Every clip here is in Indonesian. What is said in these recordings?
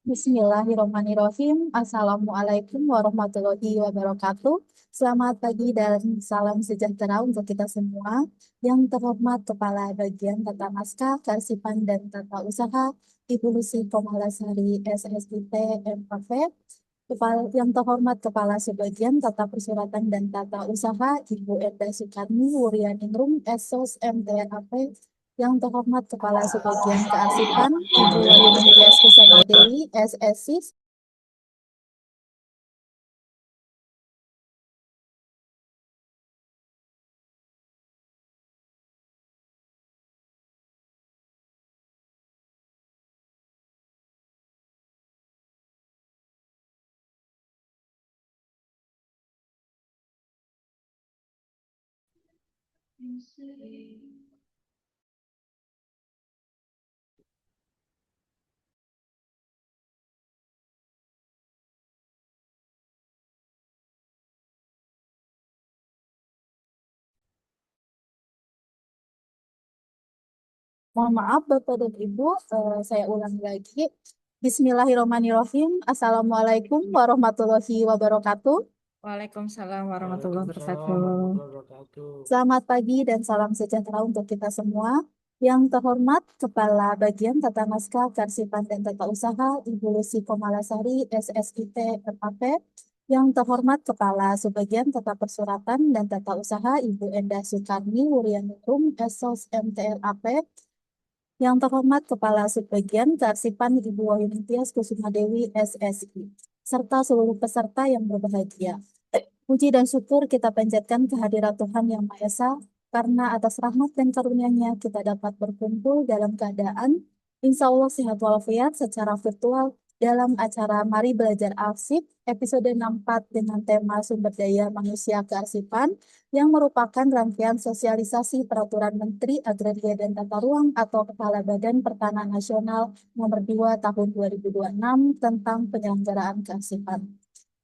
Bismillahirrahmanirrahim. Assalamualaikum warahmatullahi wabarakatuh. Selamat pagi dan salam sejahtera untuk kita semua. Yang terhormat Kepala Bagian Tata Naskah, Kearsipan dan Tata Usaha, Ibu Lucy Komalasari, SSIT, MKV. Yang terhormat Kepala Subbagian Tata Persuratan dan Tata Usaha, Ibu Enda Sukarni Wuryaningrum, SOS MTRAP. Yang terhormat Kepala Subbagian Kearsipan, Ibu Wahyu Ningtyas Kusuma Dewi, SSI. Mohon maaf Bapak dan Ibu, saya ulang lagi. Bismillahirrahmanirrahim. Assalamualaikum warahmatullahi wabarakatuh. Waalaikumsalam warahmatullahi wabarakatuh. Selamat pagi dan salam sejahtera untuk kita semua. Yang terhormat Kepala Bagian Tata Naskah, Kearsipan dan Tata Usaha, Ibu Lucy Komalasari, SSIT, FAP. Yang terhormat Kepala Subbagian Tata Persuratan dan Tata Usaha, Ibu Enda Sukarni Wuryaningrum, SOS MTRAP. Yang terhormat Kepala Subbagian Kearsipan Ibu Wahyu Ningtyas Kusuma Dewi, SSI, serta seluruh peserta yang berbahagia. Puji dan syukur kita panjatkan kehadirat Tuhan Yang Maha Esa, karena atas rahmat dan karunia-Nya kita dapat berkumpul dalam keadaan insya Allah sehat walafiat secara virtual dalam acara Mari Belajar Arsip episode 64 dengan tema Sumber Daya Manusia Kearsipan yang merupakan rangkaian sosialisasi Peraturan Menteri Agraria dan Tata Ruang atau Kepala Badan Pertanahan Nasional Nomor 2 Tahun 2026 tentang penyelenggaraan kearsipan.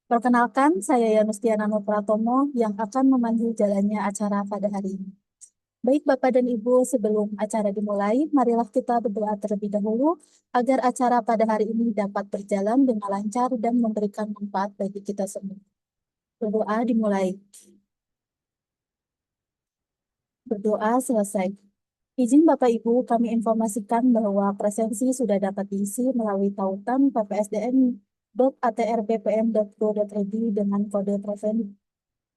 Perkenalkan, saya Yanustiana Pratomo yang akan memandu jalannya acara pada hari ini. Baik Bapak dan Ibu, sebelum acara dimulai, marilah kita berdoa terlebih dahulu agar acara pada hari ini dapat berjalan dengan lancar dan memberikan manfaat bagi kita semua. Berdoa dimulai. Berdoa selesai. Izin Bapak Ibu, kami informasikan bahwa presensi sudah dapat diisi melalui tautan ppsdn.atrbpm.go.id dengan kode presensi.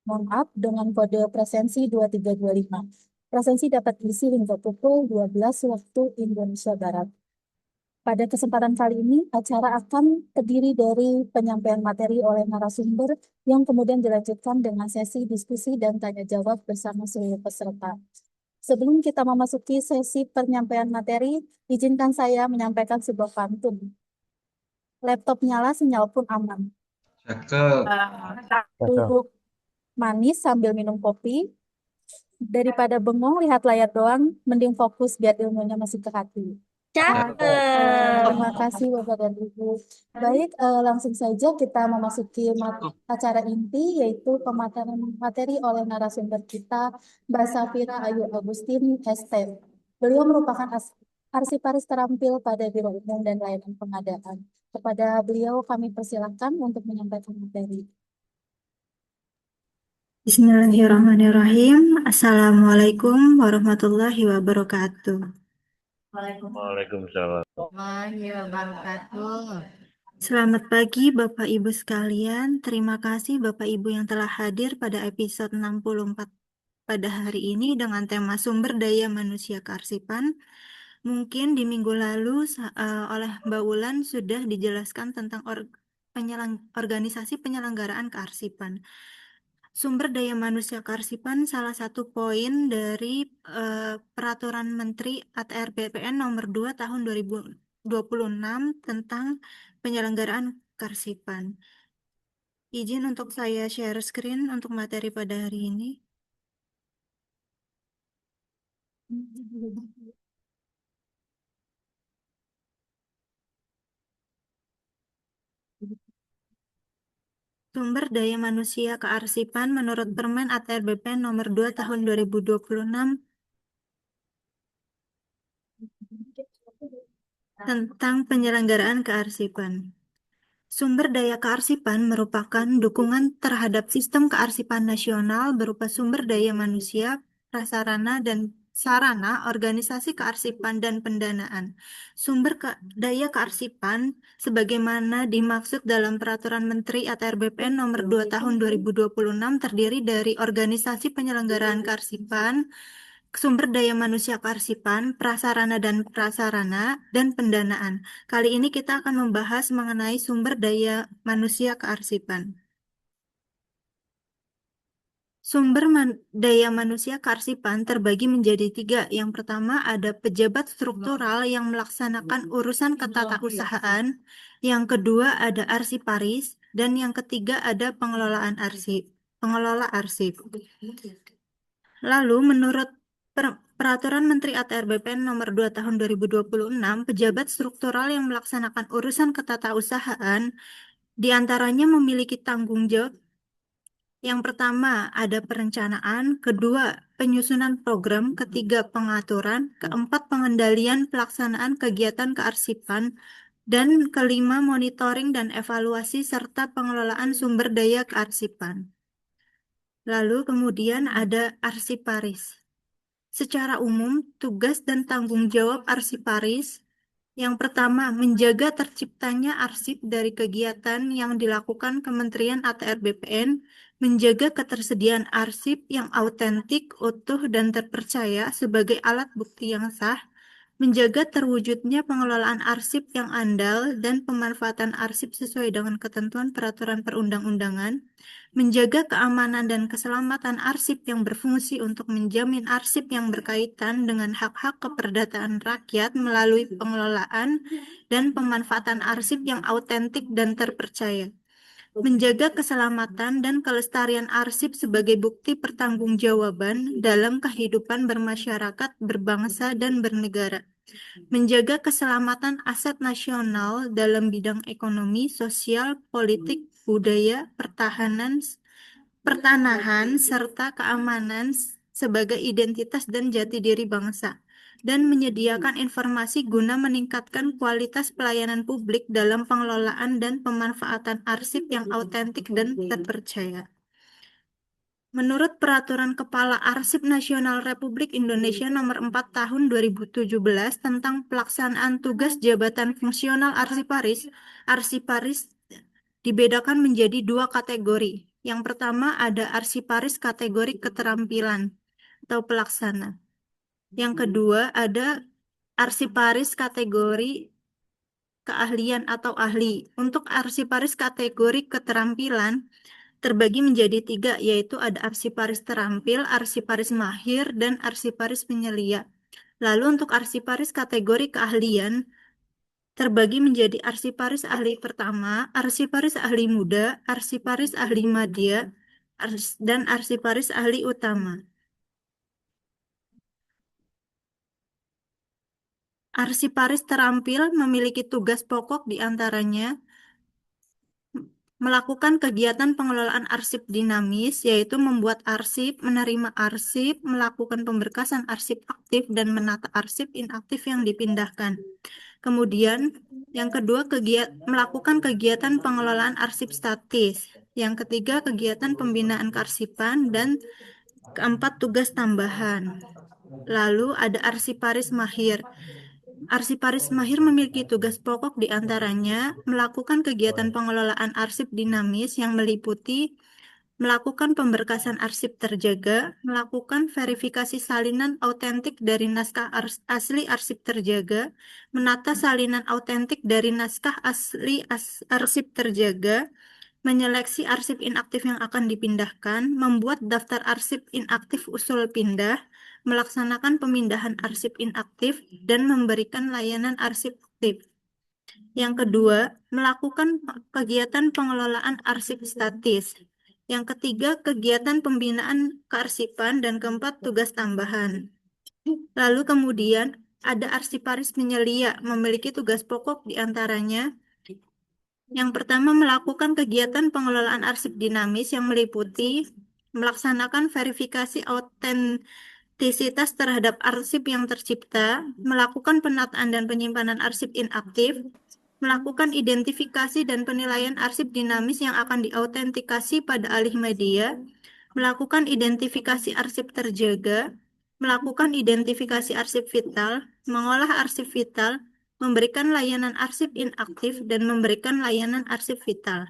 Mohon maaf, dengan kode presensi 2325. Presensi dapat diisi hingga pukul 12 waktu Indonesia Barat. Pada kesempatan kali ini, acara akan terdiri dari penyampaian materi oleh narasumber yang kemudian dilanjutkan dengan sesi diskusi dan tanya jawab bersama seluruh peserta. Sebelum kita memasuki sesi penyampaian materi, izinkan saya menyampaikan sebuah pantun. Laptop nyala, sinyal pun aman. Cakep. Duduk manis sambil minum kopi. Daripada bengong lihat layar doang, mending fokus biar ilmunya masih ke hati. Terima kasih Bapak dan Ibu. Baik, langsung saja kita memasuki acara inti, yaitu pemaparan materi oleh narasumber kita, Mbak Safira Ayu Agustin, ST. Beliau merupakan arsiparis terampil pada Biro Umum dan Layanan Pengadaan. Kepada beliau kami persilakan untuk menyampaikan materi. Bismillahirrahmanirrahim. Assalamualaikum warahmatullahi wabarakatuh. Waalaikumsalam. Selamat pagi Bapak Ibu sekalian. Terima kasih Bapak Ibu yang telah hadir pada episode 64 pada hari ini dengan tema Sumber Daya Manusia Kearsipan. Mungkin di minggu lalu oleh Mbak Wulan sudah dijelaskan tentang organisasi penyelenggaraan kearsipan. Sumber daya manusia kearsipan salah satu poin dari Peraturan Menteri ATR BPN nomor 2 tahun 2026 tentang penyelenggaraan kearsipan. Izin untuk saya share screen untuk materi pada hari ini. Sumber daya manusia kearsipan menurut Permen ATR BPN nomor 2 tahun 2026 tentang penyelenggaraan kearsipan. Sumber daya kearsipan merupakan dukungan terhadap sistem kearsipan nasional berupa sumber daya manusia, prasarana, dan sarana, organisasi kearsipan, dan pendanaan. Daya kearsipan sebagaimana dimaksud dalam Peraturan Menteri ATR BPN Nomor 2 Tahun 2026 terdiri dari organisasi penyelenggaraan kearsipan, sumber daya manusia kearsipan, prasarana dan prasarana, dan pendanaan. Kali ini kita akan membahas mengenai sumber daya manusia kearsipan. Daya manusia kearsipan terbagi menjadi tiga. Yang pertama ada pejabat struktural yang melaksanakan urusan ketatausahaan. Yang kedua ada arsiparis. Dan yang ketiga ada pengelola arsip. Lalu menurut Peraturan Menteri ATR BPN Nomor 2 Tahun 2026, pejabat struktural yang melaksanakan urusan ketatausahaan diantaranya memiliki tanggung jawab. Yang pertama ada perencanaan, kedua penyusunan program, ketiga pengaturan, keempat pengendalian pelaksanaan kegiatan kearsipan, dan kelima monitoring dan evaluasi serta pengelolaan sumber daya kearsipan. Lalu kemudian ada arsiparis. Secara umum, tugas dan tanggung jawab arsiparis yang pertama, menjaga terciptanya arsip dari kegiatan yang dilakukan Kementerian ATR BPN, menjaga ketersediaan arsip yang autentik, utuh, dan terpercaya sebagai alat bukti yang sah, menjaga terwujudnya pengelolaan arsip yang andal dan pemanfaatan arsip sesuai dengan ketentuan peraturan perundang-undangan, menjaga keamanan dan keselamatan arsip yang berfungsi untuk menjamin arsip yang berkaitan dengan hak-hak keperdataan rakyat melalui pengelolaan dan pemanfaatan arsip yang autentik dan terpercaya, menjaga keselamatan dan kelestarian arsip sebagai bukti pertanggungjawaban dalam kehidupan bermasyarakat, berbangsa, dan bernegara, menjaga keselamatan aset nasional dalam bidang ekonomi, sosial, politik, budaya, pertanahan, serta keamanan sebagai identitas dan jati diri bangsa, dan menyediakan informasi guna meningkatkan kualitas pelayanan publik dalam pengelolaan dan pemanfaatan arsip yang autentik dan terpercaya. Menurut Peraturan Kepala Arsip Nasional Republik Indonesia Nomor 4 Tahun 2017 tentang pelaksanaan tugas jabatan fungsional arsiparis dibedakan menjadi dua kategori. Yang pertama ada arsiparis kategori keterampilan atau pelaksana. Yang kedua ada arsiparis kategori keahlian atau ahli. Untuk arsiparis kategori keterampilan terbagi menjadi tiga, yaitu ada arsiparis terampil, arsiparis mahir, dan arsiparis penyelia. Lalu untuk arsiparis kategori keahlian terbagi menjadi arsiparis ahli pertama, arsiparis ahli muda, arsiparis ahli madya, dan arsiparis ahli utama. Arsiparis terampil memiliki tugas pokok diantaranya melakukan kegiatan pengelolaan arsip dinamis, yaitu membuat arsip, menerima arsip, melakukan pemberkasan arsip aktif, dan menata arsip inaktif yang dipindahkan. Kemudian, yang kedua, melakukan kegiatan pengelolaan arsip statis. Yang ketiga, kegiatan pembinaan kearsipan, dan keempat, tugas tambahan. Lalu ada arsiparis mahir. Arsiparis mahir memiliki tugas pokok diantaranya melakukan kegiatan pengelolaan arsip dinamis yang meliputi melakukan pemberkasan arsip terjaga, melakukan verifikasi salinan autentik dari naskah asli arsip terjaga, menata salinan autentik dari naskah asli arsip terjaga, menyeleksi arsip inaktif yang akan dipindahkan, membuat daftar arsip inaktif usul pindah, melaksanakan pemindahan arsip inaktif, dan memberikan layanan arsip aktif. Yang kedua, melakukan kegiatan pengelolaan arsip statis. Yang ketiga, kegiatan pembinaan kearsipan, dan keempat, tugas tambahan. Lalu kemudian ada arsiparis penyelia, memiliki tugas pokok diantaranya yang pertama, melakukan kegiatan pengelolaan arsip dinamis yang meliputi melaksanakan verifikasi Kriktisitas terhadap arsip yang tercipta, melakukan penataan dan penyimpanan arsip inaktif, melakukan identifikasi dan penilaian arsip dinamis yang akan diautentikasi pada alih media, melakukan identifikasi arsip terjaga, melakukan identifikasi arsip vital, mengolah arsip vital, memberikan layanan arsip inaktif, dan memberikan layanan arsip vital.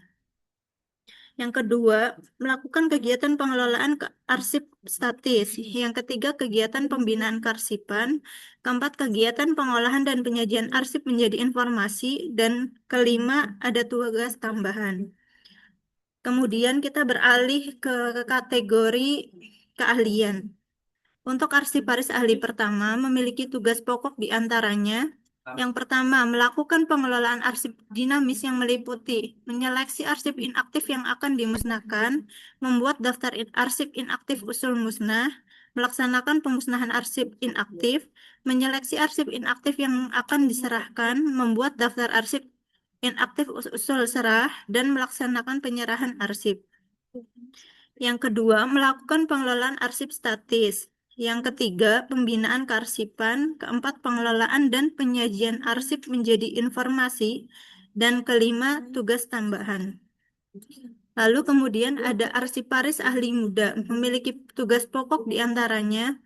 Yang kedua, melakukan kegiatan pengelolaan arsip statis. Yang ketiga, kegiatan pembinaan kearsipan. Keempat, kegiatan pengolahan dan penyajian arsip menjadi informasi. Dan kelima, ada tugas tambahan. Kemudian kita beralih ke kategori keahlian. Untuk arsiparis ahli pertama memiliki tugas pokok di antaranya. Yang pertama, melakukan pengelolaan arsip dinamis yang meliputi menyeleksi arsip inaktif yang akan dimusnahkan, membuat daftar arsip inaktif usul musnah, melaksanakan pemusnahan arsip inaktif, menyeleksi arsip inaktif yang akan diserahkan, membuat daftar arsip inaktif usul serah, dan melaksanakan penyerahan arsip. Yang kedua, melakukan pengelolaan arsip statis. Yang ketiga, pembinaan kearsipan. Keempat, pengelolaan dan penyajian arsip menjadi informasi. Dan kelima, tugas tambahan. Lalu kemudian ada arsiparis ahli muda, memiliki tugas pokok di antaranya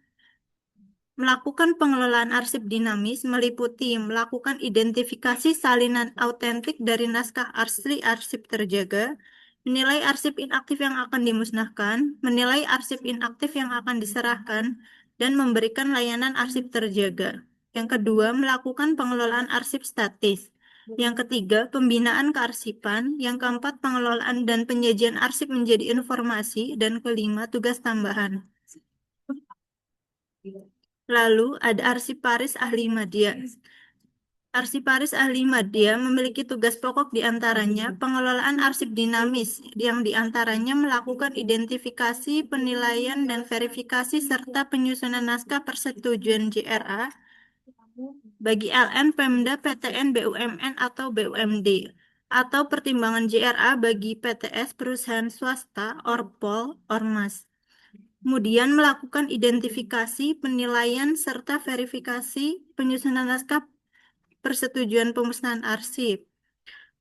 melakukan pengelolaan arsip dinamis, meliputi melakukan identifikasi salinan autentik dari naskah asli arsip terjaga, menilai arsip inaktif yang akan dimusnahkan, menilai arsip inaktif yang akan diserahkan, dan memberikan layanan arsip terjaga. Yang kedua, melakukan pengelolaan arsip statis. Yang ketiga, pembinaan kearsipan. Yang keempat, pengelolaan dan penyajian arsip menjadi informasi. Dan kelima, tugas tambahan. Lalu ada arsiparis ahli media. Arsiparis ahli media memiliki tugas pokok di antaranya pengelolaan arsip dinamis, yang diantaranya melakukan identifikasi, penilaian, dan verifikasi serta penyusunan naskah persetujuan JRA bagi LN, Pemda, PTN, BUMN, atau BUMD, atau pertimbangan JRA bagi PTS, perusahaan swasta, Orpol, Ormas. Kemudian melakukan identifikasi, penilaian, serta verifikasi penyusunan naskah persetujuan pemusnahan arsip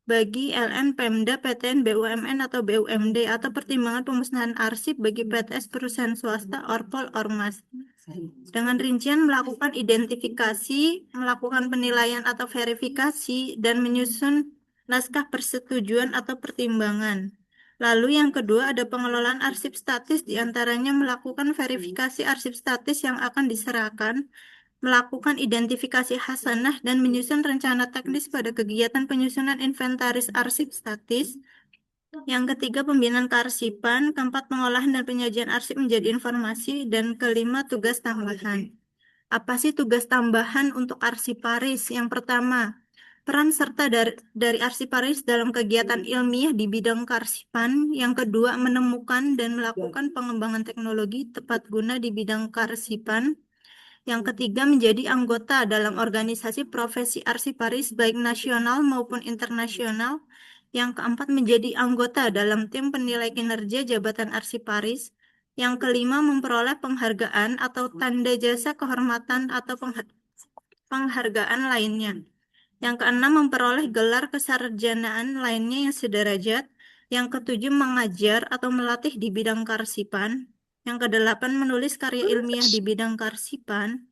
bagi LN, Pemda, PTN, BUMN, atau BUMD, atau pertimbangan pemusnahan arsip bagi PTS, perusahaan swasta, Orpol, Ormas. Dengan rincian melakukan identifikasi, melakukan penilaian atau verifikasi, dan menyusun naskah persetujuan atau pertimbangan. Lalu yang kedua ada pengelolaan arsip statis, diantaranya melakukan verifikasi arsip statis yang akan diserahkan, melakukan identifikasi hasanah, dan menyusun rencana teknis pada kegiatan penyusunan inventaris arsip statis. Yang ketiga, pembinaan kearsipan. Keempat, pengolahan dan penyajian arsip menjadi informasi. Dan kelima, tugas tambahan. Apa sih tugas tambahan untuk arsiparis? Yang pertama, peran serta dari arsiparis dalam kegiatan ilmiah di bidang kearsipan. Yang kedua, menemukan dan melakukan pengembangan teknologi tepat guna di bidang kearsipan. Yang ketiga, menjadi anggota dalam organisasi profesi arsiparis baik nasional maupun internasional. Yang keempat, menjadi anggota dalam tim penilai kinerja jabatan arsiparis. Yang kelima, memperoleh penghargaan atau tanda jasa kehormatan atau penghargaan lainnya. Yang keenam, memperoleh gelar kesarjanaan lainnya yang sederajat. Yang ketujuh, mengajar atau melatih di bidang kearsipan. Yang kedelapan, menulis karya ilmiah di bidang kearsipan.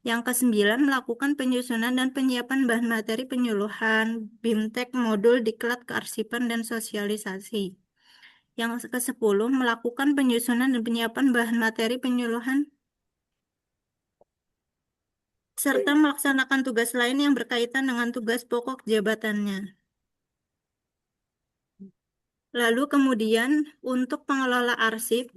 Yang kesembilan, melakukan penyusunan dan penyiapan bahan materi penyuluhan, BIMTEK, modul, diklat, kearsipan, dan sosialisasi. Yang kesepuluh, melakukan penyusunan dan penyiapan bahan materi penyuluhan serta melaksanakan tugas lain yang berkaitan dengan tugas pokok jabatannya. Lalu kemudian untuk pengelola arsip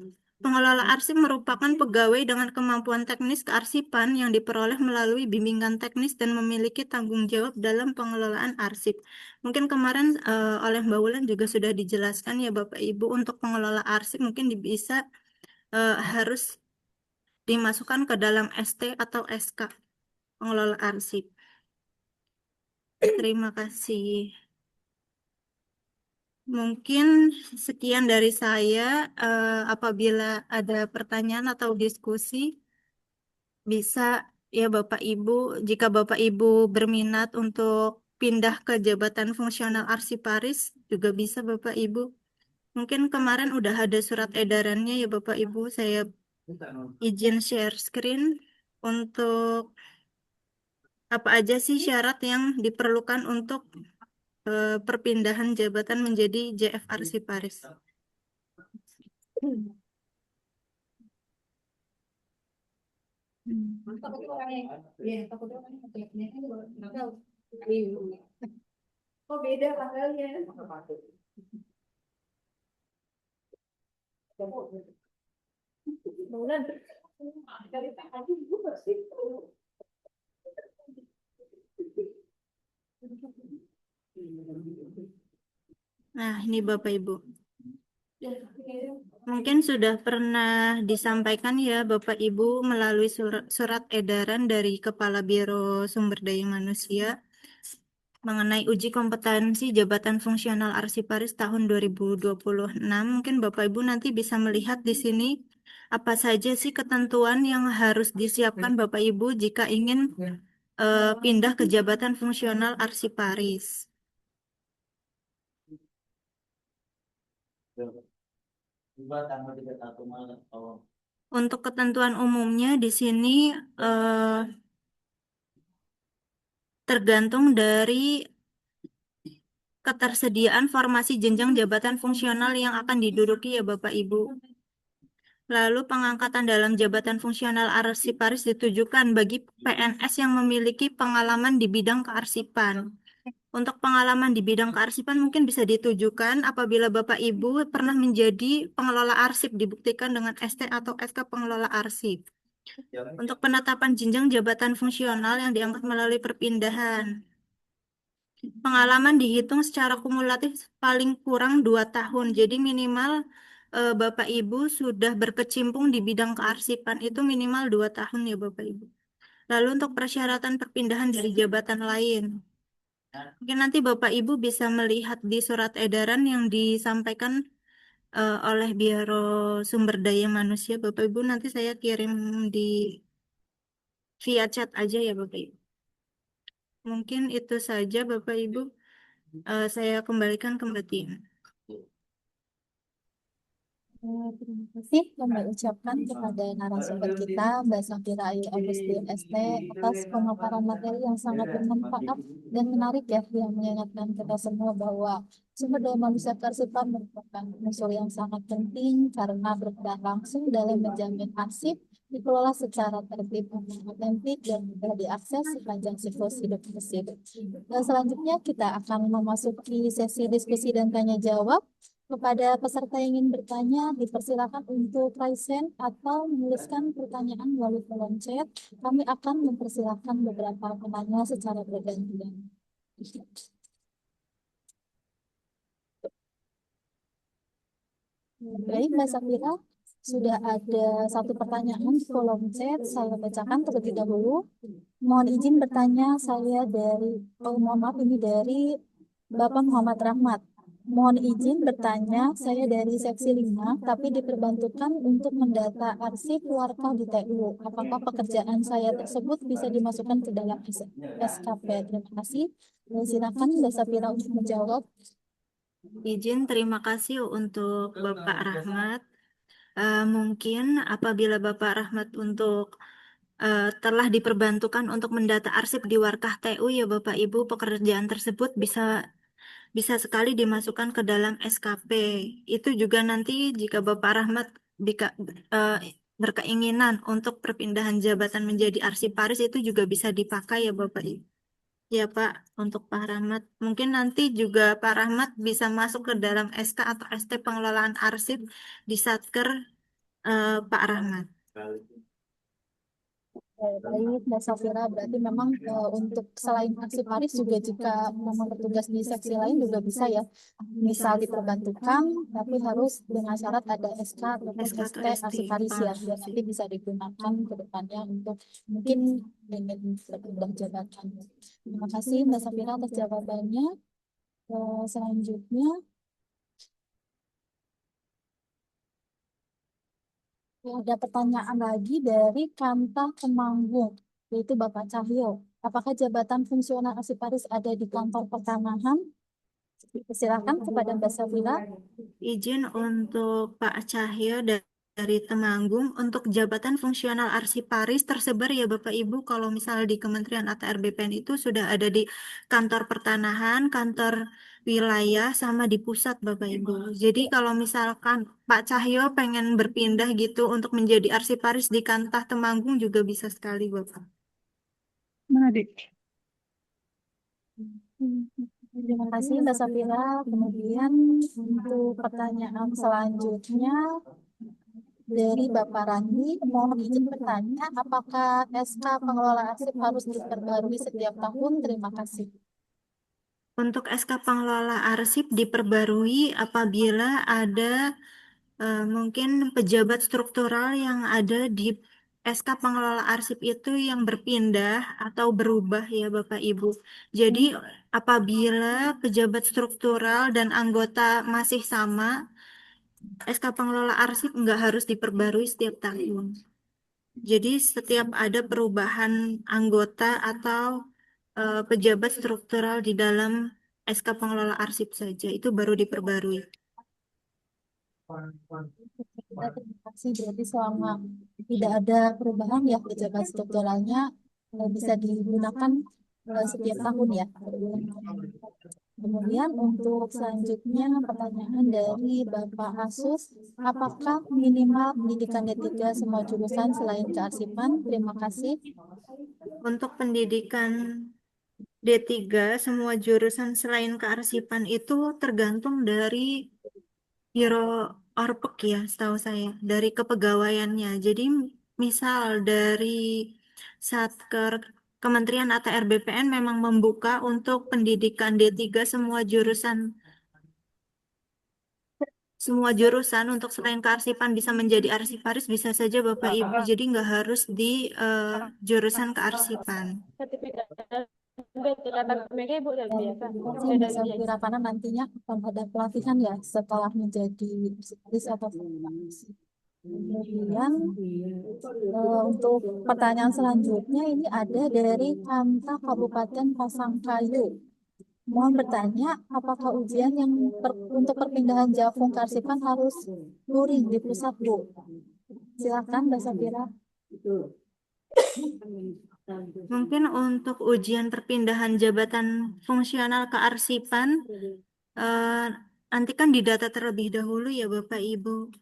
merupakan pegawai dengan kemampuan teknis kearsipan yang diperoleh melalui bimbingan teknis dan memiliki tanggung jawab dalam pengelolaan arsip. Mungkin kemarin oleh Mbak Wulan juga sudah dijelaskan ya Bapak Ibu, untuk pengelola arsip mungkin bisa harus dimasukkan ke dalam ST atau SK pengelola arsip. Terima kasih. Mungkin sekian dari saya. Apabila ada pertanyaan atau diskusi, bisa ya Bapak Ibu, jika Bapak Ibu berminat untuk pindah ke jabatan fungsional arsiparis juga bisa Bapak Ibu. Mungkin kemarin udah ada surat edarannya ya Bapak Ibu. Saya izin share screen untuk apa aja sih syarat yang diperlukan untuk perpindahan jabatan menjadi JF Arsiparis. Oh beda tanggalnya. Bulan. Nah, ini Bapak Ibu. Mungkin sudah pernah disampaikan ya Bapak Ibu melalui surat edaran dari Kepala Biro Sumber Daya Manusia mengenai uji kompetensi jabatan fungsional arsiparis tahun 2026. Mungkin Bapak Ibu nanti bisa melihat di sini apa saja sih ketentuan yang harus disiapkan Bapak Ibu jika ingin pindah ke jabatan fungsional arsiparis. Untuk ketentuan umumnya di sini tergantung dari ketersediaan formasi jenjang jabatan fungsional yang akan diduduki ya Bapak Ibu. Lalu pengangkatan dalam jabatan fungsional arsiparis ditujukan bagi PNS yang memiliki pengalaman di bidang kearsipan. Untuk pengalaman di bidang kearsipan mungkin bisa ditujukan apabila Bapak Ibu pernah menjadi pengelola arsip dibuktikan dengan ST atau SK pengelola arsip. Untuk penetapan jenjang jabatan fungsional yang diangkat melalui perpindahan, pengalaman dihitung secara kumulatif paling kurang 2 tahun. Jadi minimal Bapak Ibu sudah berkecimpung di bidang kearsipan itu minimal 2 tahun ya Bapak Ibu. Lalu untuk persyaratan perpindahan dari jabatan lain. Mungkin nanti Bapak Ibu bisa melihat di surat edaran yang disampaikan oleh Biro Sumber Daya Manusia. Bapak Ibu nanti saya kirim di via chat aja ya Bapak Ibu. Mungkin itu saja Bapak Ibu. Saya kembalikan ke Mbak Tia. Terima kasih kami ucapkan kepada narasumber kita, Mbak Safira Ayu Agustin ST, atas pemaparan materi yang sangat bermanfaat dan menarik ya, yang mengingatkan kita semua bahwa sumber daya manusia kearsipan merupakan unsur yang sangat penting karena berperan langsung dalam menjamin arsip dikelola secara tertib, otentik, dan mudah diakses sepanjang siklus hidup arsip. Dan selanjutnya kita akan memasuki sesi diskusi dan tanya jawab. Kepada peserta yang ingin bertanya, dipersilakan untuk raise hand atau menuliskan pertanyaan melalui kolom chat. Kami akan mempersilahkan beberapa penanya secara bergantian. Baik, Mbak Safira, sudah ada satu pertanyaan di kolom chat. Saya bacakan terlebih dahulu. Mohon izin bertanya, saya dari, mohon maaf, ini dari Bapak Muhammad Rahmat. Mohon izin bertanya, saya dari seksi 5, tapi diperbantukan untuk mendata arsip warkah di TU. Apakah pekerjaan saya tersebut bisa dimasukkan ke dalam SKP? Terima kasih. Silakan Mbak Safira untuk menjawab. Izin terima kasih untuk Bapak Rahmat. Mungkin apabila Bapak Rahmat telah diperbantukan untuk mendata arsip di Warkah TU ya Bapak Ibu, pekerjaan tersebut bisa sekali dimasukkan ke dalam SKP. Itu juga nanti jika Bapak Rahmat eh, berkeinginan untuk perpindahan jabatan menjadi arsiparis itu juga bisa dipakai ya Bapak Ibu. Ya Pak, untuk Pak Rahmat. Mungkin nanti juga Pak Rahmat bisa masuk ke dalam SK atau ST pengelolaan arsip di Satker Pak Rahmat. Baik, Mbak Safira, berarti memang untuk selain arsiparis juga jika memang bertugas di seksi lain juga bisa ya. Misal diperbantukan, tapi harus dengan syarat ada SK ataupun SK atau ST ST arsiparis ya, biar pengelolaan nanti bisa digunakan ke depannya untuk mungkin ingin berpindah jabatan. Terima kasih Mbak Safira atas jawabannya. Selanjutnya, Ada pertanyaan lagi dari Kanta Temanggung, yaitu Bapak Cahyo. Apakah jabatan fungsional arsiparis ada di kantor pertanahan? Silakan kepada Mbak Safira. Izin untuk Pak Cahyo dari Temanggung untuk jabatan fungsional arsiparis tersebar ya Bapak Ibu kalau misalnya di Kementerian ATR BPN itu sudah ada di kantor pertanahan, kantor wilayah sama di pusat Bapak Ibu. Jadi kalau misalkan Pak Cahyo pengen berpindah gitu untuk menjadi arsiparis di Kantah Temanggung juga bisa sekali Bapak. Mana, Dik? Terima kasih Mbak Safira. Kemudian untuk pertanyaan selanjutnya dari Bapak Randi, mohon izin bertanya, apakah SK pengelola arsip harus diperbarui setiap tahun? Terima kasih. Untuk SK pengelola arsip diperbarui apabila ada mungkin pejabat struktural yang ada di SK pengelola arsip itu yang berpindah atau berubah ya Bapak Ibu. Jadi apabila pejabat struktural dan anggota masih sama, SK pengelola arsip nggak harus diperbarui setiap tahun. Jadi setiap ada perubahan anggota atau pejabat struktural di dalam SK pengelola arsip saja itu baru diperbarui. Kita terima kasih. Berarti selama tidak ada perubahan ya pejabat strukturalnya bisa digunakan setiap tahun ya. Kemudian untuk selanjutnya pertanyaan dari Bapak Asus, apakah minimal pendidikan D3 semua jurusan selain kearsipan? Terima kasih. Untuk pendidikan D3, semua jurusan selain kearsipan itu tergantung dari Biro Orpek ya, setahu saya, dari kepegawaiannya. Jadi misal dari Satker Kementerian ATR BPN memang membuka untuk pendidikan D3 semua jurusan untuk selain kearsipan bisa menjadi arsiparis bisa saja Bapak Ibu. Jadi nggak harus di jurusan kearsipan. Terima kasih Mbak Safira, karena nantinya akan ada pelatihan ya setelah menjadi arsiparis atau sekretaris. Kemudian untuk pertanyaan selanjutnya ini ada dari Kanta Kabupaten Pasangkayu. Mohon bertanya, apakah ujian yang untuk perpindahan Jafung Karsipan harus luring di pusat, Bu? Silakan Mbak Safira. Mungkin untuk ujian perpindahan jabatan fungsional kearsipan, eh, nanti kan didata terlebih dahulu ya Bapak Ibu.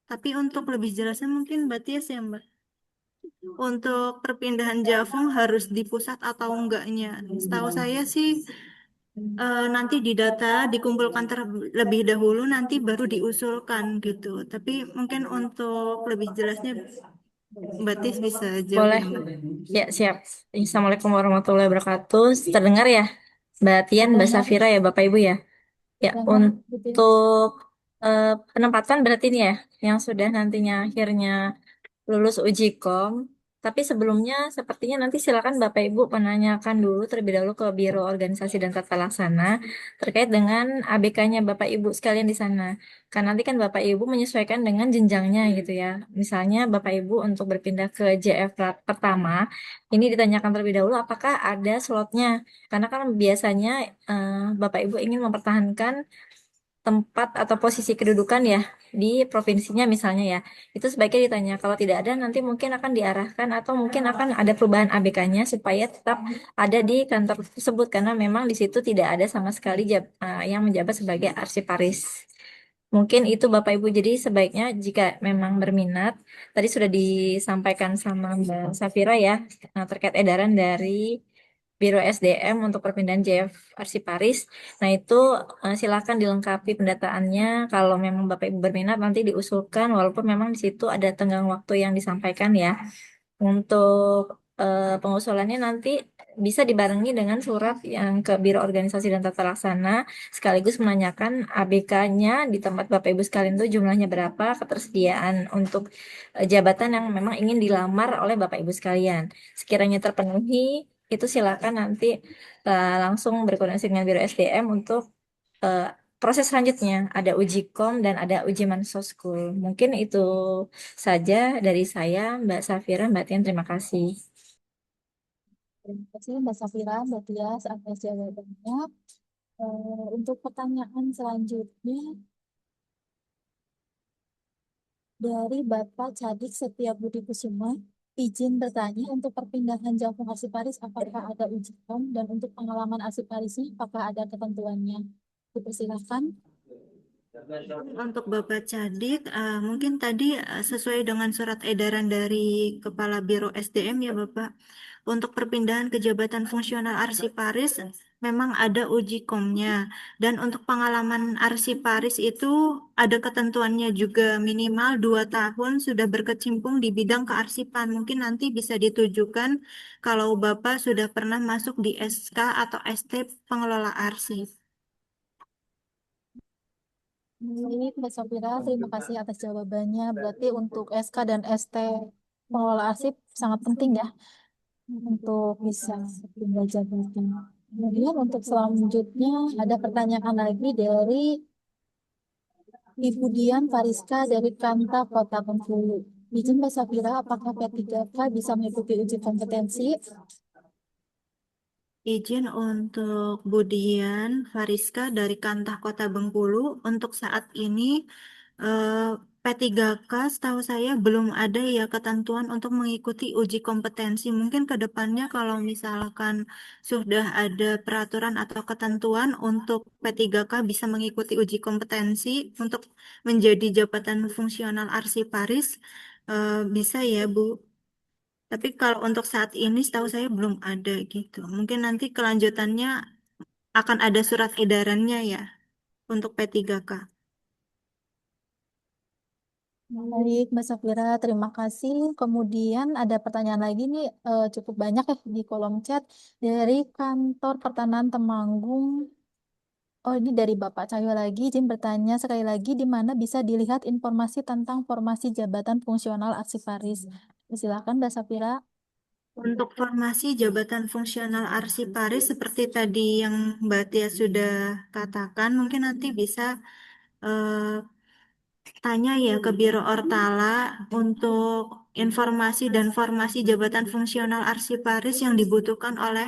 Tapi untuk lebih jelasnya mungkin Mbak Tias ya Mbak. Untuk perpindahan Jafung harus di pusat atau enggaknya. Setahu saya sih nanti didata dikumpulkan terlebih dahulu, nanti baru diusulkan gitu. Tapi mungkin untuk lebih jelasnya Mbak Tias bisa jawab Boleh. ya Mbak. Ya, siap. Assalamualaikum warahmatullahi wabarakatuh. Terdengar ya, Mbak Tian, Mbak Safira ya, Bapak Ibu ya. Ya, untuk penempatan berarti ini ya, yang sudah nantinya akhirnya lulus uji kom. Tapi sebelumnya sepertinya nanti silakan Bapak Ibu menanyakan dulu terlebih dahulu ke Biro Organisasi dan Tata Laksana terkait dengan ABK-nya Bapak Ibu sekalian di sana. Karena nanti kan Bapak Ibu menyesuaikan dengan jenjangnya gitu ya. Misalnya Bapak Ibu untuk berpindah ke JF pertama, ini ditanyakan terlebih dahulu apakah ada slotnya. Karena kan biasanya Bapak Ibu ingin mempertahankan tempat atau posisi kedudukan ya di provinsinya misalnya ya. Itu sebaiknya ditanya. Kalau tidak ada nanti mungkin akan diarahkan atau mungkin akan ada perubahan ABK-nya supaya tetap ada di kantor tersebut karena memang di situ tidak ada sama sekali yang menjabat sebagai arsiparis. Mungkin itu Bapak Ibu. Jadi sebaiknya jika memang berminat, tadi sudah disampaikan sama Mbak Safira ya, terkait edaran dari Biro SDM untuk perpindahan JF Arsiparis. Nah, itu silakan dilengkapi pendataannya. Kalau memang Bapak Ibu berminat nanti diusulkan walaupun memang di situ ada tenggang waktu yang disampaikan ya. Untuk pengusulannya nanti bisa dibarengi dengan surat yang ke Biro Organisasi dan Tata Laksana sekaligus menanyakan ABK-nya di tempat Bapak Ibu sekalian itu jumlahnya berapa, ketersediaan untuk jabatan yang memang ingin dilamar oleh Bapak Ibu sekalian. Sekiranya terpenuhi, itu silakan nanti langsung berkoordinasi dengan Biro SDM untuk proses selanjutnya. Ada uji kom dan ada uji mansoskul. Mungkin itu saja dari saya, Mbak Safira, Mbak Tian. Terima kasih. Terima kasih Mbak Safira, Mbak Tias atas jawabannya. Untuk pertanyaan selanjutnya dari Bapak Cadik Setia Budi Kusuma, izin bertanya untuk perpindahan Jalur Arsiparis apakah ada uji kom dan untuk pengalaman Arsiparisnya apakah ada ketentuannya? Dipersilakan. Untuk Bapak Cadik, mungkin tadi sesuai dengan surat edaran dari Kepala Biro SDM ya Bapak. Untuk perpindahan ke jabatan fungsional arsiparis memang ada uji komnya. Dan untuk pengalaman arsiparis itu ada ketentuannya juga minimal 2 tahun sudah berkecimpung di bidang kearsipan. Mungkin nanti bisa ditujukan kalau Bapak sudah pernah masuk di SK atau ST pengelola arsip. Baik, Mbak Safira, terima kasih atas jawabannya. Berarti untuk SK dan ST pengelola arsip sangat penting ya untuk bisa pindah jabatan. Kemudian untuk selanjutnya ada pertanyaan lagi dari Ibu Dian Fariska dari Kanta Kota Bengkulu. Izin Mbak Safira, apakah P3K bisa mengikuti uji kompetensi? Izin untuk Budian Fariska dari Kantah Kota Bengkulu. Untuk saat ini P3K setahu saya belum ada ya ketentuan untuk mengikuti uji kompetensi. Mungkin ke depannya kalau misalkan sudah ada peraturan atau ketentuan untuk P3K bisa mengikuti uji kompetensi untuk menjadi jabatan fungsional arsiparis, bisa ya Bu. Tapi kalau untuk saat ini setahu saya belum ada gitu. Mungkin nanti kelanjutannya akan ada surat edarannya ya untuk P3K. Baik, Mbak Safira, terima kasih. Kemudian ada pertanyaan lagi nih, cukup banyak ya di kolom chat dari Kantor Pertanahan Temanggung. Oh, ini dari Bapak Cahyo lagi. Izin bertanya sekali lagi, di mana bisa dilihat informasi tentang formasi jabatan fungsional arsiparis? Silakan, Mbak Safira. Untuk formasi jabatan fungsional arsiparis seperti tadi yang Mbak Tia sudah katakan, mungkin nanti bisa eh, tanya ya ke Biro Ortala untuk informasi dan formasi jabatan fungsional arsiparis yang dibutuhkan oleh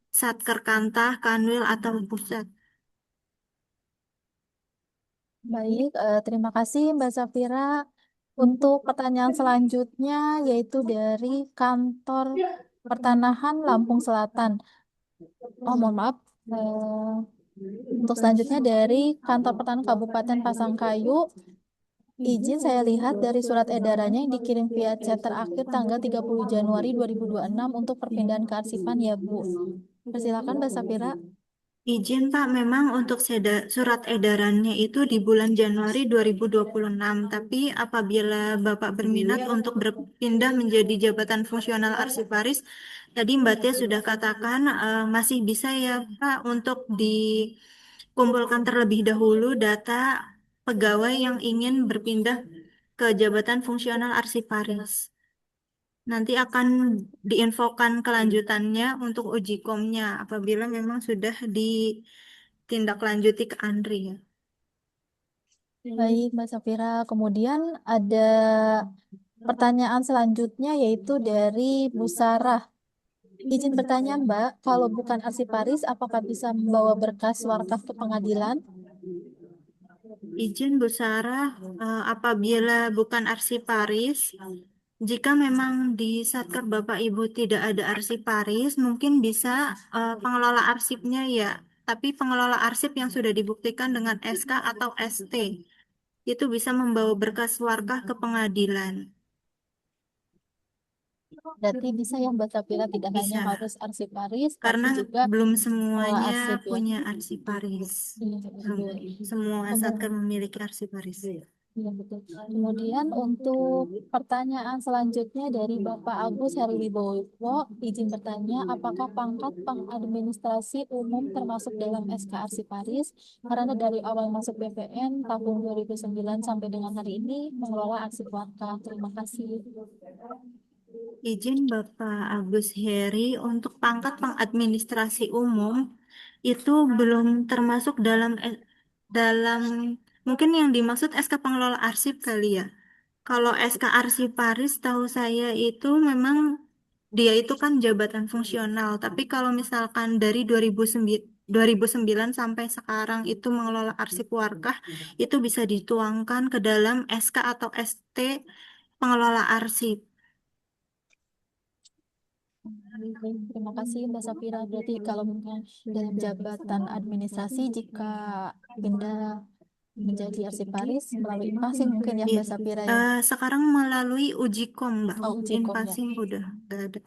Satker Kantah, Kanwil, atau Pusat. Baik, terima kasih Mbak Safira. Untuk pertanyaan selanjutnya yaitu dari Kantor Pertanahan Lampung Selatan. Oh, mohon maaf. Eh, untuk selanjutnya dari Kantor Pertanahan Kabupaten Pasangkayu. Izin saya lihat dari surat edarannya yang dikirim via chat terakhir tanggal 30 Januari 2026 untuk perpindahan kearsipan ya Bu. Persilakan Mbak Safira. Izin Pak, memang untuk surat edarannya itu di bulan Januari 2026, tapi apabila Bapak berminat untuk berpindah menjadi jabatan fungsional arsiparis, tadi Mbak Tia sudah katakan masih bisa ya Pak untuk dikumpulkan terlebih dahulu data pegawai yang ingin berpindah ke jabatan fungsional arsiparis. Nanti akan diinfokan kelanjutannya untuk uji komnya apabila memang sudah ditindaklanjuti ke Andri ya. Baik Mbak Safira. Kemudian ada pertanyaan selanjutnya yaitu dari Bu Sarah. Izin bertanya Mbak, kalau bukan arsiparis apakah bisa membawa berkas warkaf ke pengadilan? Izin Bu Sarah, apabila bukan arsiparis, jika memang di Satker Bapak Ibu tidak ada arsiparis, mungkin bisa pengelola arsipnya ya. Tapi pengelola arsip yang sudah dibuktikan dengan SK atau ST itu bisa membawa berkas warkah ke pengadilan. Berarti bisa ya Mbak Safira tidak hanya Bisa, harus arsiparis tapi karena juga belum pengelola semuanya arsip ya. punya arsiparis. Iya, Belum betul. semua Satker Kemudian, memiliki arsiparis. iya, betul. Kemudian untuk pertanyaan selanjutnya dari Bapak Agus Herwibowo, izin bertanya, apakah pangkat pengadministrasi umum termasuk dalam SK Arsiparis? Karena dari awal masuk BPN tahun 2009 sampai dengan hari ini mengelola arsip warkah. Terima kasih. Izin Bapak Agus Heri untuk pangkat pengadministrasi umum itu belum termasuk dalam dalam mungkin yang dimaksud SK pengelola arsip kali ya. Kalau SK arsiparis tahu saya itu memang dia itu kan jabatan fungsional, tapi kalau misalkan dari 2009 sampai sekarang itu mengelola arsip warga itu bisa dituangkan ke dalam SK atau ST pengelola arsip. Terima kasih Mbak Safira. Berarti kalau misalnya dalam jabatan administrasi, jika pindah menjadi arsiparis melalui passing mungkin ya Iya. Mbak Safira ya. Sekarang melalui uji kom, Mbak. Oh, uji kom ya. Inpassing udah nggak ada.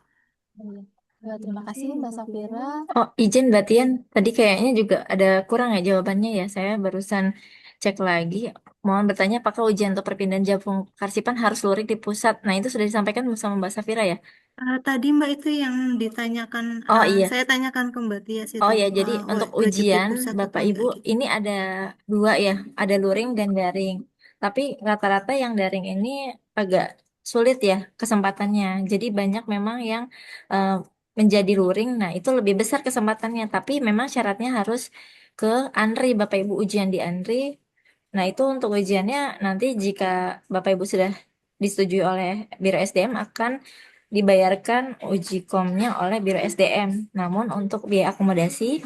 Iya. Terima kasih Mbak Safira. Oh, izin Mbak Tian, tadi kayaknya juga ada kurang ya jawabannya ya. Saya barusan cek lagi. Mohon bertanya apakah ujian untuk perpindahan Japung Karsipan harus luring di pusat? Nah, itu sudah disampaikan sama Mbak Safira ya? Tadi Mbak itu yang ditanyakan, Oh iya. saya tanyakan ke Mbak Tias Oh itu, ya, jadi untuk wajib di ujian pusat apa Bapak Ibu enggak gitu. ini ada dua ya, ada luring dan daring. Tapi rata-rata yang daring ini agak sulit ya kesempatannya. Jadi banyak memang yang eh, menjadi luring. Nah, itu lebih besar kesempatannya. Tapi memang syaratnya harus ke ANRI, Bapak Ibu ujian di ANRI. Nah, itu untuk ujiannya nanti jika Bapak Ibu sudah disetujui oleh Biro SDM akan dibayarkan uji komnya oleh Biro SDM. Namun untuk biaya akomodasi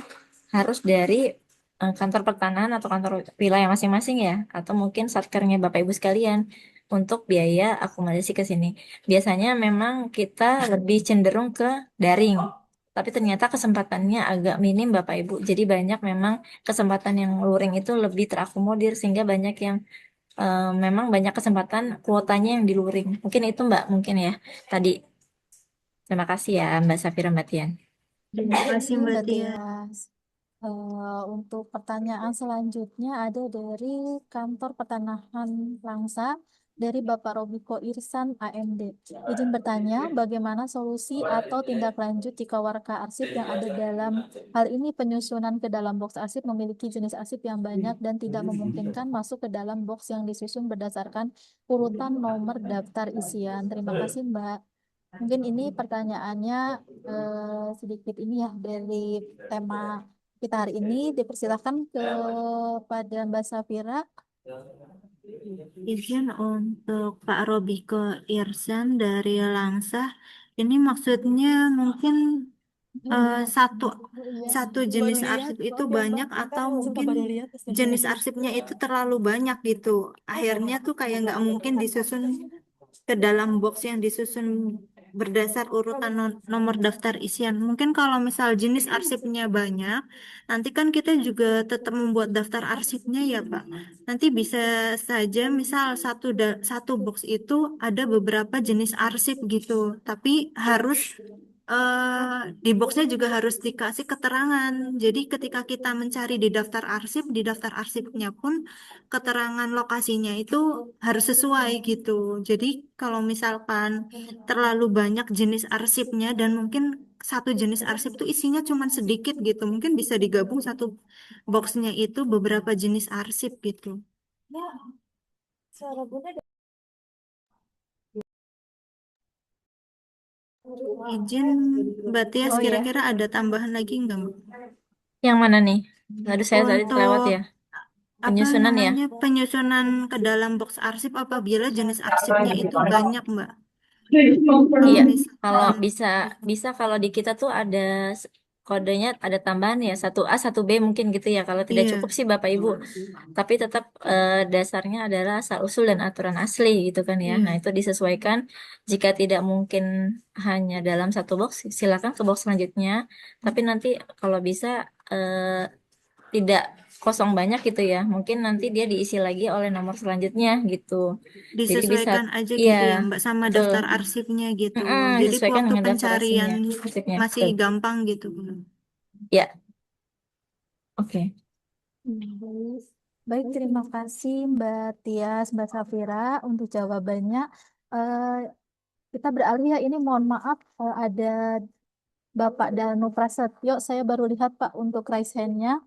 harus dari kantor pertanahan atau kantor wilayah masing-masing ya, atau mungkin satkernya Bapak Ibu sekalian untuk biaya akomodasi ke sini. Biasanya memang kita lebih cenderung ke daring. Tapi ternyata kesempatannya agak minim Bapak Ibu. Jadi banyak memang kesempatan yang luring itu lebih terakomodir sehingga banyak yang memang banyak kesempatan kuotanya yang di luring. Mungkin itu Mbak, mungkin ya. Tadi terima kasih ya Mbak Safira Mbak Tian. Terima kasih Mbak Mbak Tia. Tias. Untuk pertanyaan selanjutnya ada dari Kantor Pertanahan Langsa dari Bapak Robiko Irsan AMD. Izin bertanya, bagaimana solusi atau tindak lanjut jika warga arsip yang ada dalam hal ini penyusunan ke dalam box arsip memiliki jenis arsip yang banyak dan tidak memungkinkan masuk ke dalam box yang disusun berdasarkan urutan nomor daftar isian. Terima kasih, Mbak. Mungkin ini pertanyaannya sedikit ini ya dari tema kita hari ini. Dipersilakan kepada Mbak Safira. Izin untuk Pak Robiko Irsan dari Langsah. Ini maksudnya mungkin satu satu jenis arsip itu banyak atau mungkin jenis arsipnya itu terlalu banyak gitu. Akhirnya tuh kayak nggak mungkin disusun ke dalam box yang disusun berdasar urutan nomor daftar isian. Mungkin kalau misal jenis arsipnya banyak, nanti kan kita juga tetap membuat daftar arsipnya ya, Pak. Nanti bisa saja misal satu box itu ada beberapa jenis arsip gitu, tapi harus di boxnya juga harus dikasih keterangan. Jadi ketika kita mencari di daftar arsipnya pun keterangan lokasinya itu harus sesuai gitu. Jadi kalau misalkan terlalu banyak jenis arsipnya dan mungkin satu jenis arsip itu isinya cuma sedikit gitu, mungkin bisa digabung satu boxnya itu beberapa jenis arsip gitu. Izin Mbak Tias, Oh ya, kira-kira ada tambahan lagi nggak, Mbak? yang mana nih? Aduh, saya tadi terlewat Untuk ya. apa Penyusunan ya. namanya penyusunan ke dalam box arsip apabila jenis arsipnya itu banyak, Mbak. Kalau Iya, kalau misalkan bisa bisa kalau di kita tuh ada kodenya ada tambahan ya 1A 1B mungkin gitu ya. Kalau tidak iya cukup sih Bapak Ibu, tapi tetap dasarnya adalah asal usul dan aturan asli gitu kan ya. Nah, iya itu disesuaikan. Jika tidak mungkin hanya dalam satu box, silakan ke box selanjutnya. Tapi nanti kalau bisa tidak kosong banyak gitu ya. Mungkin nanti dia diisi lagi oleh nomor selanjutnya gitu. Jadi bisa, disesuaikan aja iya, gitu ya, Mbak, sama betul. daftar arsipnya gitu. Mm-mm, Jadi disesuaikan waktu dengan daftar pencarian aslinya. Maksudnya, masih betul. gampang gitu. Ya, oke. Baik, Baik, terima kasih Mbak Tias, Mbak Safira untuk jawabannya. Eh, kita beralih ya, ini mohon maaf ada Bapak Danu Prasetyo. Saya baru lihat Pak untuk raise hand-nya.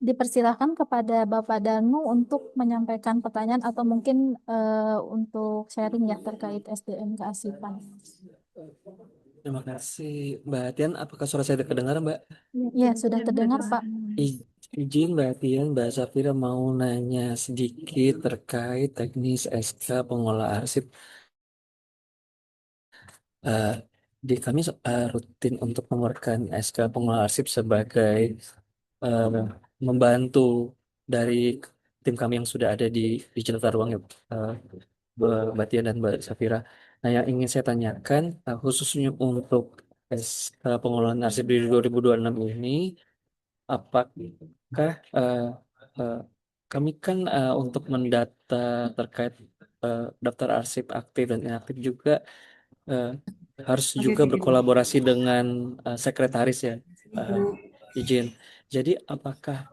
Dipersilahkan kepada Bapak Danu untuk menyampaikan pertanyaan atau mungkin untuk sharing ya terkait SDM keasipan. Terima kasih Mbak Tian. Apakah suara saya kedengar Mbak? Ya, sudah terdengar Pak. Izin Mbak Tian, Mbak Safira mau nanya sedikit terkait teknis SK pengelola arsip. Eh, di kami rutin untuk mengeluarkan SK pengelola arsip sebagai eh, membantu dari tim kami yang sudah ada di Ceneta Ruang ya, eh, Mbak Tian dan Mbak Safira. Nah, yang ingin saya tanyakan khususnya untuk SK pengelolaan arsip di 2026 ini, apakah eh, kami kan untuk mendata terkait daftar arsip aktif dan inaktif juga eh, harus juga berkolaborasi dengan sekretaris ya, eh, izin. Jadi apakah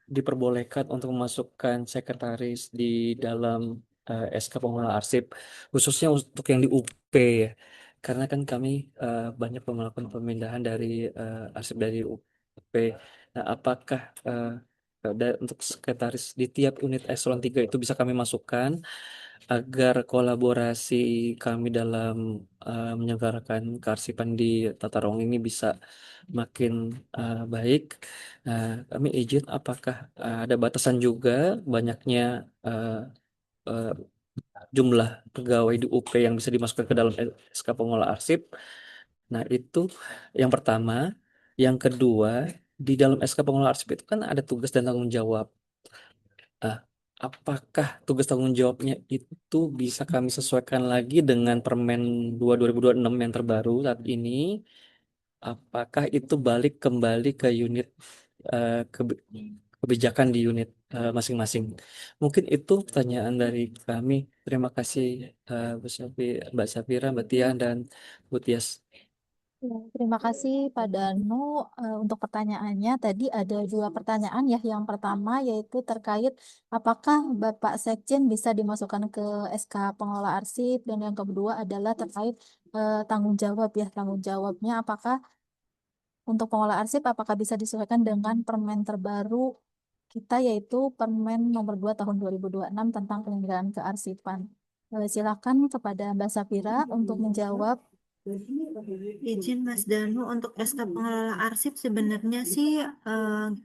diperbolehkan untuk memasukkan sekretaris di dalam SK pengelola arsip, khususnya untuk yang di UP ya? Karena kan kami banyak melakukan pemindahan dari arsip dari UP. Nah, apakah untuk sekretaris di tiap unit eselon 3 itu bisa kami masukkan agar kolaborasi kami dalam menyelenggarakan kearsipan di tata ruang ini bisa makin baik. Nah, kami izin apakah ada batasan juga banyaknya eh, eh, jumlah pegawai di UP yang bisa dimasukkan ke dalam SK pengelola arsip. Nah, itu yang pertama. Yang kedua, di dalam SK pengelola arsip itu kan ada tugas dan tanggung jawab. Ah, apakah tugas tanggung jawabnya itu bisa kami sesuaikan lagi dengan Permen 2 2026 yang terbaru saat ini? Apakah itu balik kembali ke unit kebijakan di unit masing-masing? Mungkin itu pertanyaan dari kami. Terima kasih Mbak Safira, Mbak Tian, dan Bu Tias. Ya, terima kasih Pak Danu untuk pertanyaannya. Tadi ada dua pertanyaan ya. Yang pertama yaitu terkait apakah Bapak Sekjen bisa dimasukkan ke SK pengelola arsip, dan yang kedua adalah terkait tanggung jawab ya. Tanggung jawabnya apakah untuk pengelola arsip apakah bisa disesuaikan dengan permen terbaru kita yaitu Permen nomor 2 tahun 2026 tentang penyelenggaraan kearsipan. Silakan kepada Mbak Safira untuk menjawab. Izin Mas Danu, untuk SK pengelola arsip sebenarnya sih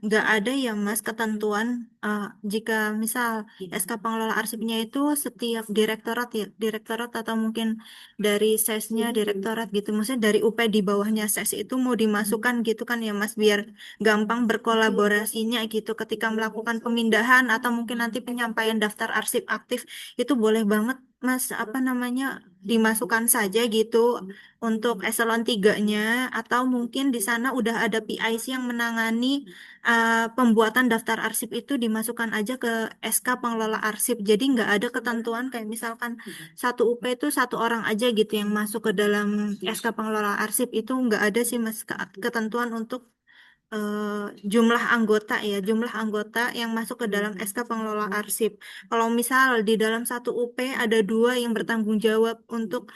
nggak ada ya Mas ketentuan jika misal SK pengelola arsipnya itu setiap direktorat ya, direktorat atau mungkin dari sesnya direktorat gitu, maksudnya dari UP di bawahnya ses itu mau dimasukkan gitu kan ya Mas, biar gampang berkolaborasinya gitu ketika melakukan pemindahan atau mungkin nanti penyampaian daftar arsip aktif, itu boleh banget Mas, apa namanya, dimasukkan saja gitu untuk eselon 3-nya, atau mungkin di sana udah ada PIC yang menangani pembuatan daftar arsip, itu dimasukkan aja ke SK pengelola arsip. Jadi nggak ada ketentuan kayak misalkan satu UP itu satu orang aja gitu yang masuk ke dalam SK pengelola arsip, itu nggak ada sih Mas ketentuan untuk jumlah anggota ya, jumlah anggota yang masuk ke dalam SK pengelola arsip. Kalau misal di dalam satu UP ada dua yang bertanggung jawab untuk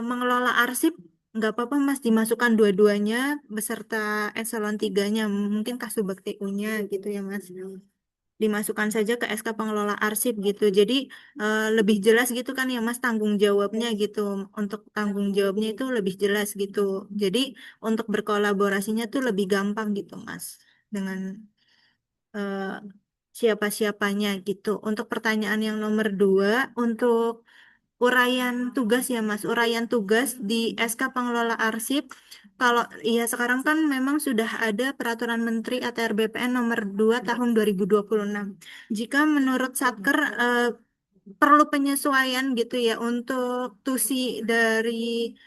mengelola arsip, nggak apa-apa Mas, dimasukkan dua-duanya beserta eselon 3-nya, mungkin Kasubag TU-nya gitu ya Mas. Dimasukkan saja ke SK pengelola arsip gitu. Jadi lebih jelas gitu kan ya Mas tanggung jawabnya gitu. Untuk tanggung jawabnya itu lebih jelas gitu. Jadi untuk berkolaborasinya tuh lebih gampang gitu Mas dengan eh, siapa-siapanya gitu. Untuk pertanyaan yang nomor dua, untuk uraian tugas ya Mas, uraian tugas di SK Pengelola Arsip. Kalau iya sekarang kan memang sudah ada Peraturan Menteri ATR BPN nomor 2 tahun 2026. Jika menurut Satker perlu penyesuaian gitu ya untuk tusi dari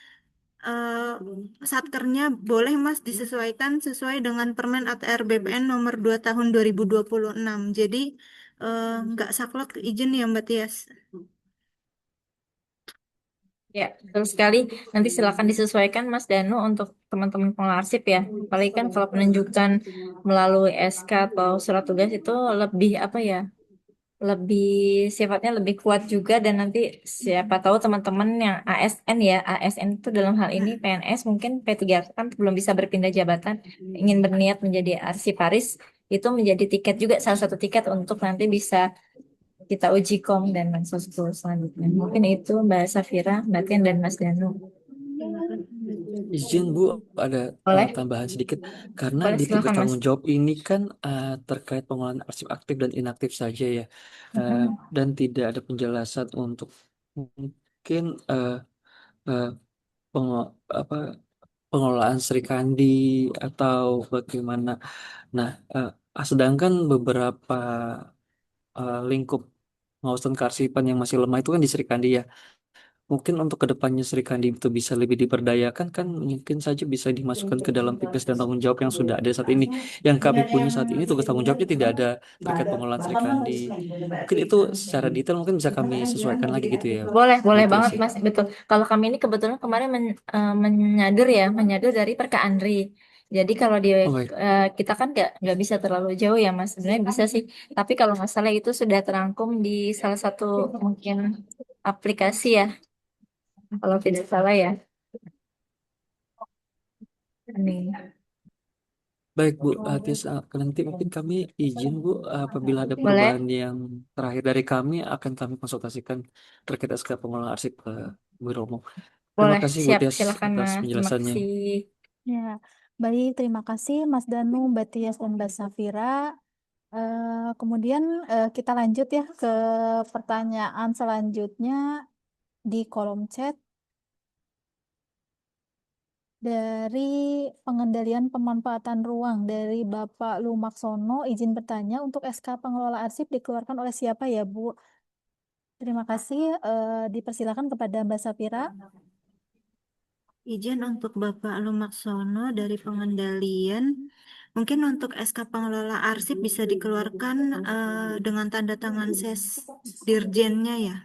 eh, Satkernya, boleh Mas disesuaikan sesuai dengan Permen ATR BPN nomor 2 tahun 2026. Jadi nggak saklek, izin ya Mbak Tias. Ya, betul sekali. Nanti silakan disesuaikan Mas Danu untuk teman-teman pengolarsip ya. Apalagi kan kalau penunjukan melalui SK atau surat tugas itu lebih apa ya? Lebih sifatnya lebih kuat juga, dan nanti siapa tahu teman-teman yang ASN ya, ASN itu dalam hal ini PNS mungkin P3 kan belum bisa berpindah jabatan, ingin berniat menjadi arsiparis, itu menjadi tiket juga, salah satu tiket untuk nanti bisa kita uji kom dan mensospol selanjutnya. Mungkin itu Mbak Safira, Mbak Tian, dan Mas Danu. izin Bu, ada Boleh? tambahan sedikit. Karena Boleh, di tugas silakan Mas. tanggung jawab ini kan terkait pengelolaan arsip aktif dan inaktif saja ya. Eh, dan tidak ada penjelasan untuk mungkin eh, penge- apa, pengelolaan Sri Kandi atau bagaimana. Nah, sedangkan beberapa lingkup pengawasan kearsipan yang masih lemah itu kan di Sri Kandi ya. Mungkin untuk kedepannya Sri Kandi itu bisa lebih diberdayakan kan mungkin saja bisa dimasukkan ke dalam tugas dan tanggung jawab yang sudah ada saat ini. Yang kami punya saat ini tugas tanggung jawabnya tidak ada terkait pengelolaan Sri Kandi. Mungkin itu secara detail mungkin bisa kami sesuaikan lagi gitu ya. Boleh, boleh Gitu banget sih. Mas. Betul. Kalau kami ini kebetulan kemarin menyadur dari Perka Andri. Jadi kalau di Oh, baik. kita kan nggak bisa terlalu jauh ya Mas. Sebenarnya bisa sih. Tapi kalau nggak salah itu sudah terangkum di salah satu mungkin aplikasi ya. Kalau tidak salah ya. Ini. Baik Bu, Tis, nanti mungkin kami izin Bu, apabila ada Boleh? perubahan yang terakhir dari kami akan kami konsultasikan terkait SK pengelolaan arsip ke Bu Romo. Terima Boleh. kasih Bu Siap. Tias Silakan atas Mas. Terima penjelasannya. kasih. Ya, baik, terima kasih Mas Danu, Mbak Tias, dan Mbak Safira. Kemudian kita lanjut ya ke pertanyaan selanjutnya di kolom chat dari pengendalian pemanfaatan ruang dari Bapak Lumaksono. Izin bertanya, untuk SK pengelola arsip dikeluarkan oleh siapa ya, Bu? Terima kasih. Dipersilakan kepada Mbak Safira. Izin untuk Bapak Lumaksono dari pengendalian. Mungkin untuk SK pengelola arsip bisa dikeluarkan dengan tanda tangan dirjennya ya.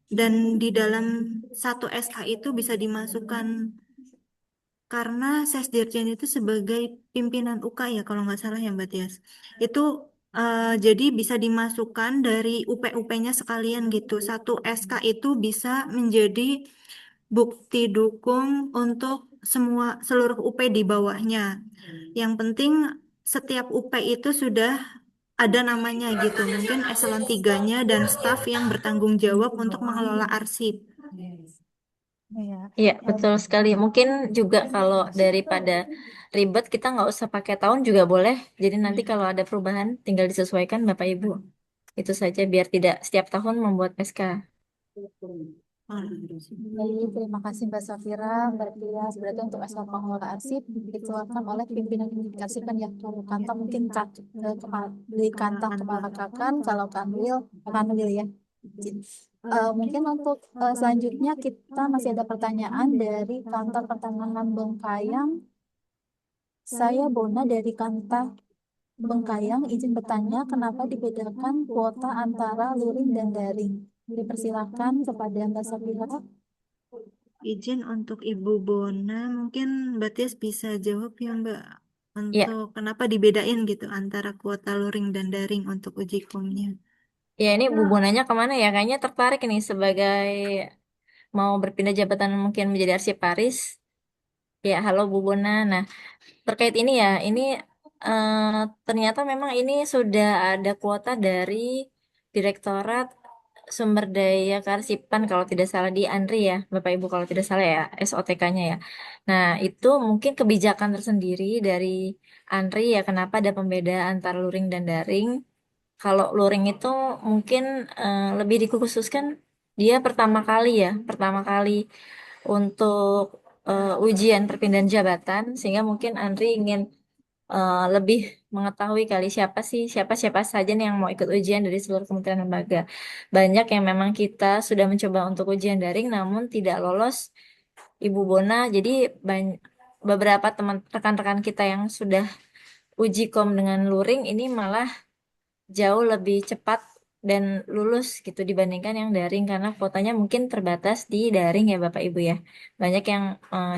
Dan di dalam satu SK itu bisa dimasukkan karena Dirjen itu sebagai pimpinan UK ya kalau nggak salah ya Mbak Tias. Itu jadi bisa dimasukkan dari UP-UP-nya sekalian gitu. Satu SK itu bisa menjadi bukti dukung untuk seluruh UP di bawahnya. Yang penting setiap UP itu sudah ada namanya gitu. Mungkin eselon 3-nya dan staf yang bertanggung jawab untuk mengelola arsip. Ya. Iya, betul sekali. Mungkin juga kalau daripada ribet, kita nggak usah pakai tahun juga boleh. Jadi nanti kalau ada perubahan, tinggal disesuaikan Bapak Ibu. Itu saja biar tidak setiap tahun membuat SK. Baik, terima kasih Mbak Safira. Berarti berarti untuk SK pengelola arsip dikeluarkan oleh pimpinan Karsipan yang Kanta mungkin di kantong kepala kakan kalau kanwil ya. Mungkin untuk selanjutnya kita masih ada pertanyaan dari kantor pertanahan Bengkayang. Saya Bona dari kantor Bengkayang izin bertanya kenapa dibedakan kuota antara luring dan daring. Dipersilakan kepada Mbak Safira. Izin untuk Ibu Bona, mungkin Mbak Tias bisa jawab ya Mbak, Ya, untuk kenapa dibedain gitu antara kuota luring dan daring untuk uji komnya. ya ini Bu Bonanya kemana ya? Kayaknya tertarik nih sebagai mau berpindah jabatan mungkin menjadi arsiparis. Ya, halo Bu Bona. Nah, terkait ini ya, ini eh, ternyata memang ini sudah ada kuota dari Direktorat Sumber Daya Kearsipan kalau tidak salah di Andri ya, Bapak Ibu kalau tidak salah ya, SOTK-nya ya. Nah, itu mungkin kebijakan tersendiri dari Andri ya, kenapa ada pembedaan antara luring dan daring. Kalau luring itu mungkin lebih dikhususkan dia pertama kali untuk ujian perpindahan jabatan, sehingga mungkin Andri ingin lebih mengetahui kali siapa saja nih yang mau ikut ujian dari seluruh kementerian lembaga. Banyak yang memang kita sudah mencoba untuk ujian daring namun tidak lolos Ibu Bona. Jadi beberapa teman rekan-rekan kita yang sudah uji kom dengan luring ini malah jauh lebih cepat dan lulus gitu dibandingkan yang daring karena kuotanya mungkin terbatas di daring ya Bapak Ibu ya. Banyak yang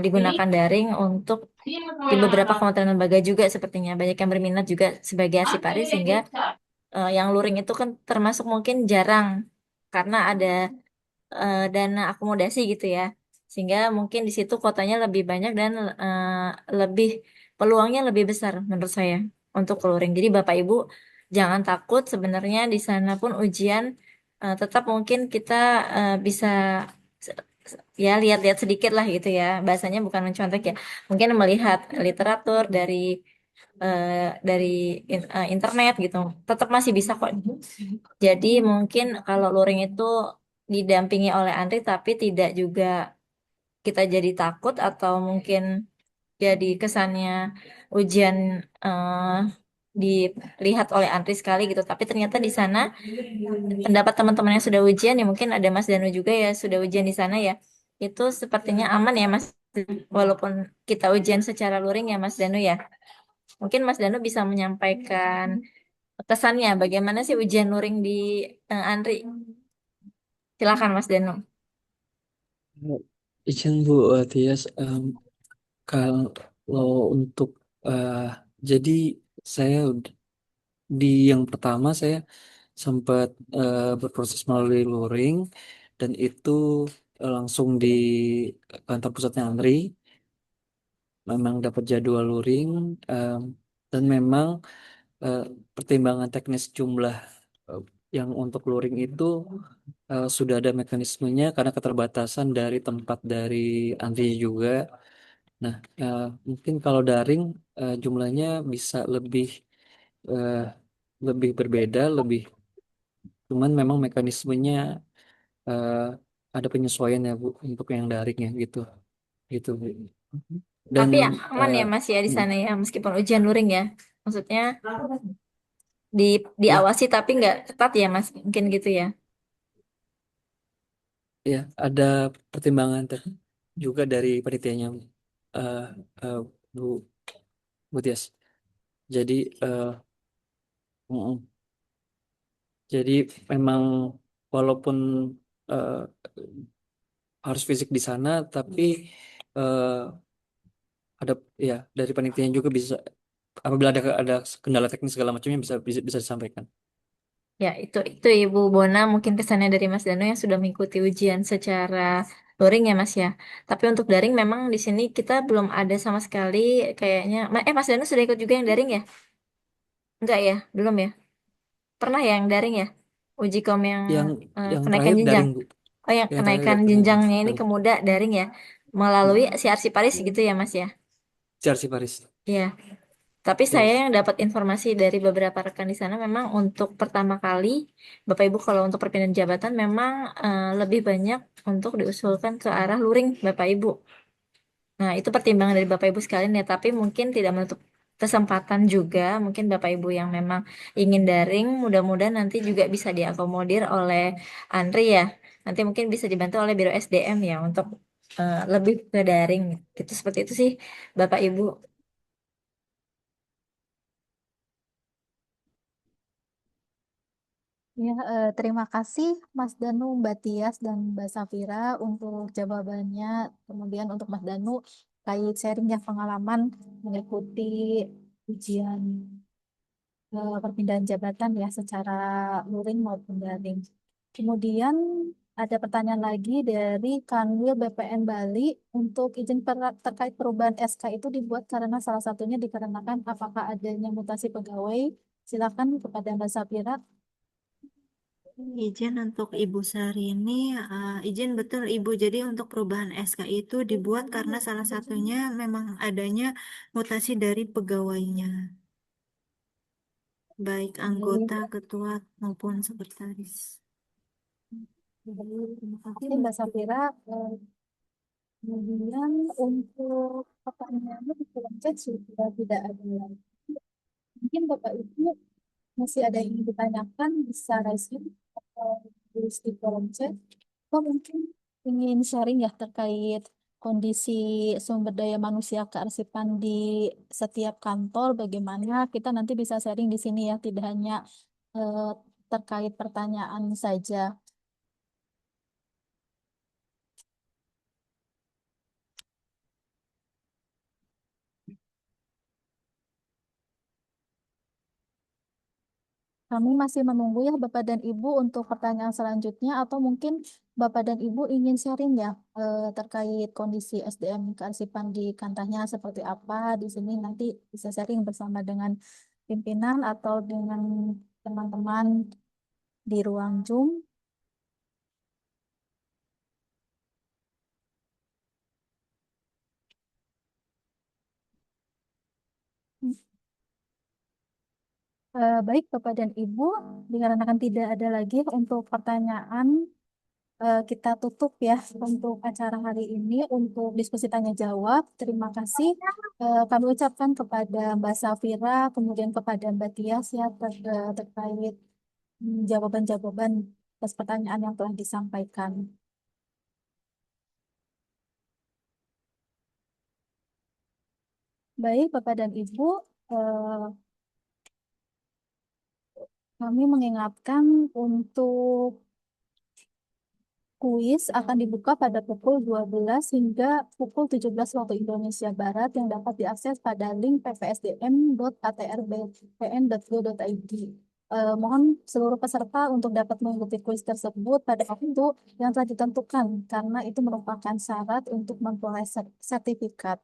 digunakan daring untuk di beberapa kementerian lembaga juga sepertinya banyak yang berminat juga sebagai arsiparis sehingga yang luring itu kan termasuk mungkin jarang karena ada dana akomodasi gitu ya. Sehingga mungkin di situ kotanya lebih banyak dan lebih peluangnya lebih besar menurut saya untuk ke luring. Jadi Bapak Ibu jangan takut sebenarnya di sana pun ujian tetap mungkin kita bisa ya lihat-lihat sedikit lah gitu ya. Bahasanya bukan mencontek ya. Mungkin melihat literatur dari internet gitu. Tetap masih bisa kok. Jadi mungkin kalau luring itu didampingi oleh Andri tapi tidak juga kita jadi takut atau mungkin jadi kesannya ujian eh, dilihat oleh Andri sekali gitu. Tapi ternyata di sana pendapat teman-teman yang sudah ujian ya mungkin ada Mas Danu juga ya sudah ujian di sana ya. Itu sepertinya aman ya Mas. Walaupun kita ujian secara luring ya Mas Danu ya. Mungkin Mas Danu bisa menyampaikan kesannya bagaimana sih ujian luring di Andri. Silakan Mas Danu. Izin Bu Tias, kalau untuk eh, jadi saya di yang pertama saya sempat berproses melalui luring dan itu langsung di kantor pusatnya Andri, memang dapat jadwal luring em, dan memang eh, pertimbangan teknis jumlah eh, yang untuk luring itu sudah ada mekanismenya karena keterbatasan dari tempat dari Andri juga. Nah, mungkin kalau daring jumlahnya bisa eh, lebih berbeda, cuman memang mekanismenya eh, ada penyesuaian ya Bu untuk yang daringnya gitu, gitu Bu. Dan Tapi ya aman eh, ya Mas ya di mm, sana ya meskipun ujian luring ya. Maksudnya di ya, diawasi tapi nggak ketat ya Mas mungkin gitu ya. ya ada pertimbangan juga dari panitianya eh, eh, Bu Bu Tias. Jadi eh, mm, jadi memang walaupun eh, harus fisik di sana, tapi eh, ada ya dari panitia juga bisa apabila ada kendala teknis segala macamnya bisa bisa, bisa disampaikan. Ya, itu Ibu Bona mungkin kesannya dari Mas Dano yang sudah mengikuti ujian secara luring ya Mas ya. Tapi untuk daring memang di sini kita belum ada sama sekali kayaknya. Mas Dano sudah ikut juga yang daring ya? Enggak ya, belum ya. Pernah ya yang daring ya? Uji kom yang Yang yang kenaikan terakhir jenjang. daring Bu, Oh yang yang terakhir kenaikan daring Bu. jenjangnya ini Daring. ke muda daring ya. Melalui Hmm. si Arsiparis gitu ya Mas ya. CRC Paris. Iya. Tapi saya Yes. yang dapat informasi dari beberapa rekan di sana memang untuk pertama kali Bapak Ibu kalau untuk perpindahan jabatan memang lebih banyak untuk diusulkan ke arah luring Bapak Ibu. Nah, itu pertimbangan dari Bapak Ibu sekalian ya, tapi mungkin tidak menutup kesempatan juga mungkin Bapak Ibu yang memang ingin daring mudah-mudahan nanti juga bisa diakomodir oleh Andri ya. Nanti mungkin bisa dibantu oleh Biro SDM ya untuk lebih ke daring gitu. Seperti itu sih Bapak Ibu. Ya, terima kasih Mas Danu, Mbak Tias, dan Mbak Safira untuk jawabannya. Kemudian untuk Mas Danu, kait sharing ya pengalaman mengikuti ujian perpindahan jabatan ya secara luring maupun daring. Kemudian ada pertanyaan lagi dari Kanwil BPN Bali untuk izin terkait perubahan SK itu dibuat karena salah satunya dikarenakan apakah adanya mutasi pegawai. Silakan kepada Mbak Safira. Izin untuk Ibu Sarini, izin betul Ibu. Jadi untuk perubahan SK itu dibuat karena salah satunya memang adanya mutasi dari pegawainya, baik anggota, ketua maupun sekretaris. Terima kasih Mbak Safira. Kemudian untuk pertanyaannya di kolom chat sudah tidak ada lagi. Mungkin Bapak Ibu masih ada yang ingin ditanyakan bisa raise hand atau tulis di kolom chat. Atau mungkin ingin sharing ya terkait kondisi sumber daya manusia kearsipan di setiap kantor, bagaimana kita nanti bisa sharing di sini ya, tidak hanya eh, terkait pertanyaan saja. Kami masih menunggu ya Bapak dan Ibu untuk pertanyaan selanjutnya atau mungkin Bapak dan Ibu ingin sharing ya terkait kondisi SDM kearsipan di kantornya seperti apa di sini nanti bisa sharing bersama dengan pimpinan atau dengan teman-teman di ruang Zoom. Baik Bapak dan Ibu, dikarenakan tidak ada lagi untuk pertanyaan, kita tutup ya untuk acara hari ini untuk diskusi tanya jawab. Terima kasih. Kami ucapkan kepada Mbak Safira, kemudian kepada Mbak Tias ya terkait jawaban-jawaban atas pertanyaan yang telah disampaikan. Baik Bapak dan Ibu, eh, kami mengingatkan untuk kuis akan dibuka pada pukul 12 hingga pukul 17 waktu Indonesia Barat yang dapat diakses pada link ppsdm.atrbpn.go.id. Mohon seluruh peserta untuk dapat mengikuti kuis tersebut pada waktu yang telah ditentukan karena itu merupakan syarat untuk memperoleh sertifikat.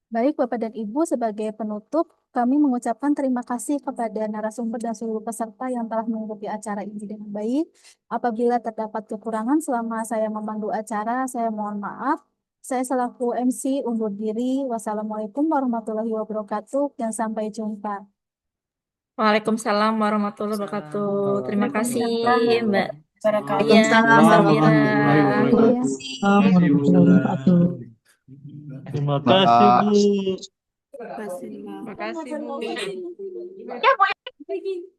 Baik, Bapak dan Ibu, sebagai penutup, kami mengucapkan terima kasih kepada narasumber dan seluruh peserta yang telah mengikuti acara ini dengan baik. Apabila terdapat kekurangan selama saya memandu acara, saya mohon maaf. Saya selaku MC undur diri. Wassalamualaikum warahmatullahi wabarakatuh dan sampai jumpa. Waalaikumsalam warahmatullahi wabarakatuh. Terima kasih Waalaikumsalam. Mbak Waalaikumsalam Dian, Mbak Safira. warahmatullahi wabarakatuh. Terima kasih, Bu. Terima kasih, Mbak. Terima kasih, Bu. Terima kasih.